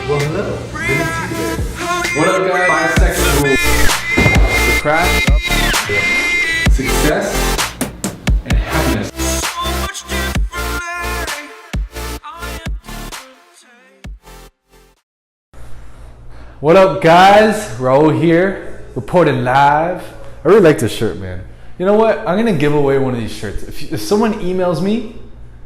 Well, hello. Good to see you there. What up, guys? 5 second rule. The craft, success, and happiness. What up, guys? Raul here, reporting live. I really like this shirt, man. You know what? I'm gonna give away one of these shirts. If someone emails me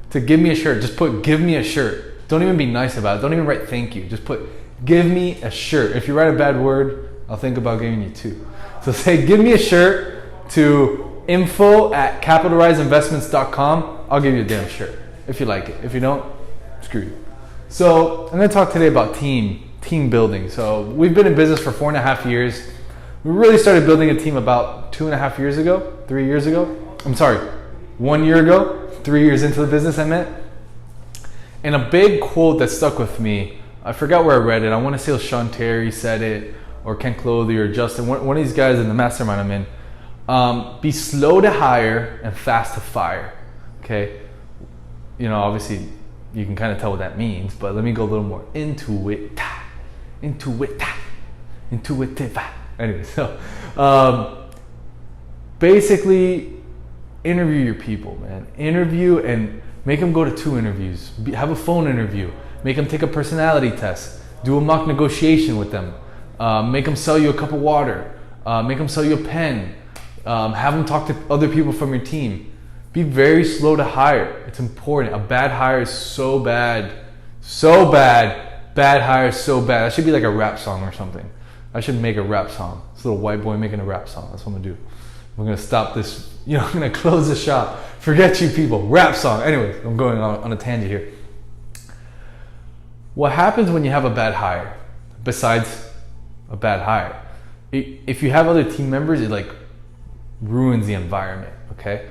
to give me a shirt, just put "give me a shirt." Don't even be nice about it. Don't even write "thank you." Just put "give me a shirt." If you write a bad word, I'll think about giving you 2. So say "give me a shirt" to info@capitalriseinvestments.com. I'll give you a damn shirt if you like it. If you don't, screw you. So I'm gonna talk today about team building. So we've been in business for 4.5 years. We really started building a team about 2.5 years ago, 3 years ago. I'm sorry, 1 year ago, 3 years into the business I meant. And a big quote that stuck with me, I forgot where I read it. I want to say Sean Terry said it, or Kent Clothier, or Justin, one of these guys in the mastermind I'm in. Be slow to hire and fast to fire, okay? You know, obviously you can kind of tell what that means, but let me go a little more into it. Intuitive. Anyway, so basically interview your people, man. Interview and make them go to 2 interviews. Have a phone interview. Make them take a personality test. Do a mock negotiation with them. Make them sell you a cup of water. Make them sell you a pen. Have them talk to other people from your team. Be very slow to hire. It's important. A bad hire is so bad. So bad. Bad hire is so bad. That should be like a rap song or something. I should make a rap song. This little white boy making a rap song. That's what I'm gonna do. We're gonna stop this. I'm gonna close the shop. Forget you people. Rap song. Anyways, I'm going on a tangent here. What happens when you have a bad hire? Besides a bad hire, if you have other team members, it like ruins the environment. Okay,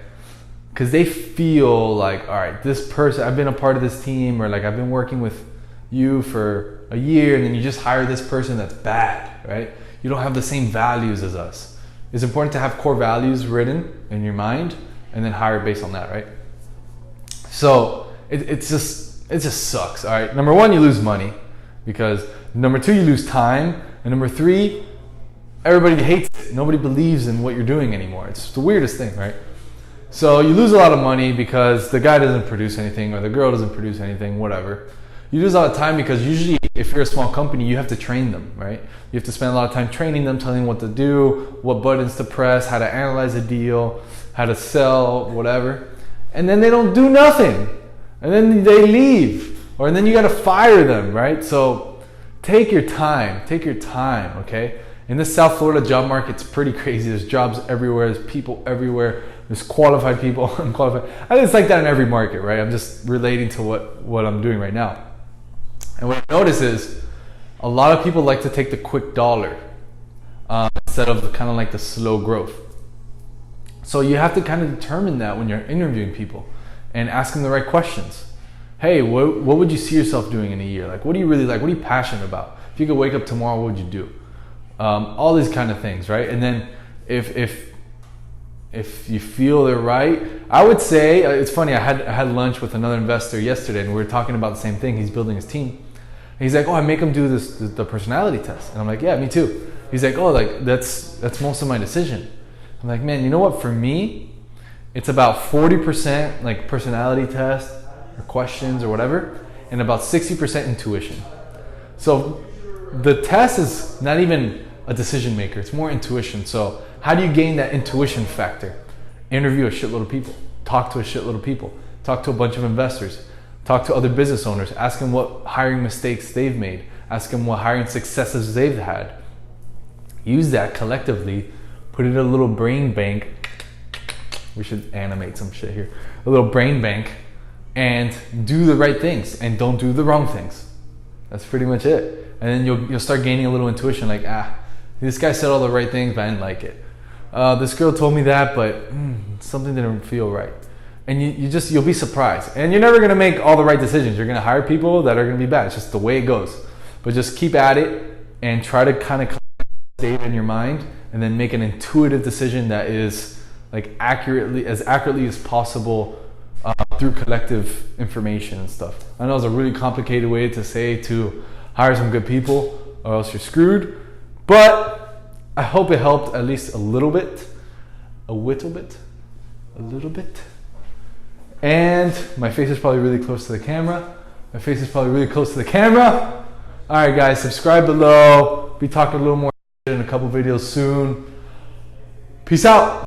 because they feel like, all right, this person, I've been a part of this team, or like I've been working with you for a year, and then you just hire this person that's bad, right? You don't have the same values as us. It's important to have core values written in your mind and then hire based on that, right? So it just sucks, all right? Number 1, you lose money, because number 2, you lose time, and number 3, everybody hates it. Nobody believes in what you're doing anymore. It's the weirdest thing, right? So you lose a lot of money because the guy doesn't produce anything, or the girl doesn't produce anything, whatever. You lose a lot of time because usually if you're a small company, you have to train them, right? You have to spend a lot of time training them, telling them what to do, what buttons to press, how to analyze a deal, how to sell, whatever. And then they don't do nothing. And then they leave. Or then you got to fire them, right? So take your time, okay? In the South Florida job market, it's pretty crazy. There's jobs everywhere, there's people everywhere, there's qualified people, unqualified. I think it's like that in every market, right? I'm just relating to what I'm doing right now. And what I notice is a lot of people like to take the quick dollar instead of kind of like the slow growth. So you have to kind of determine that when you're interviewing people and ask them the right questions. Hey, what would you see yourself doing in a year? Like, what do you really like? What are you passionate about? If you could wake up tomorrow, what would you do? All these kind of things, right? And then if you feel they're right, I would say, it's funny, I had lunch with another investor yesterday, and we were talking about the same thing. He's building his team. He's like, oh, I make him do the personality test. And I'm like, yeah, me too. He's like, oh, like that's most of my decision. I'm like, man, you know what? For me, it's about 40% like personality test or questions or whatever, and about 60% intuition. So the test is not even a decision maker. It's more intuition. So how do you gain that intuition factor? Interview a shitload of people. Talk to a shitload of people. Talk to a bunch of investors. Talk to other business owners. Ask them what hiring mistakes they've made. Ask them what hiring successes they've had. Use that collectively. Put it in a little brain bank. We should animate some shit here. A little brain bank. And do the right things. And don't do the wrong things. That's pretty much it. And then you'll start gaining a little intuition. Like, this guy said all the right things, but I didn't like it. This girl told me that, but something didn't feel right. And you'll be surprised. And you're never gonna make all the right decisions. You're gonna hire people that are gonna be bad. It's just the way it goes. But just keep at it and try to kind of data in your mind, and then make an intuitive decision that is like as accurately as possible through collective information and stuff. I know it's a really complicated way to say to hire some good people or else you're screwed. But I hope it helped at least a little bit. A little bit. And my face is probably really close to the camera. All right, guys, subscribe below. Be talking a little more in a couple videos soon. Peace out.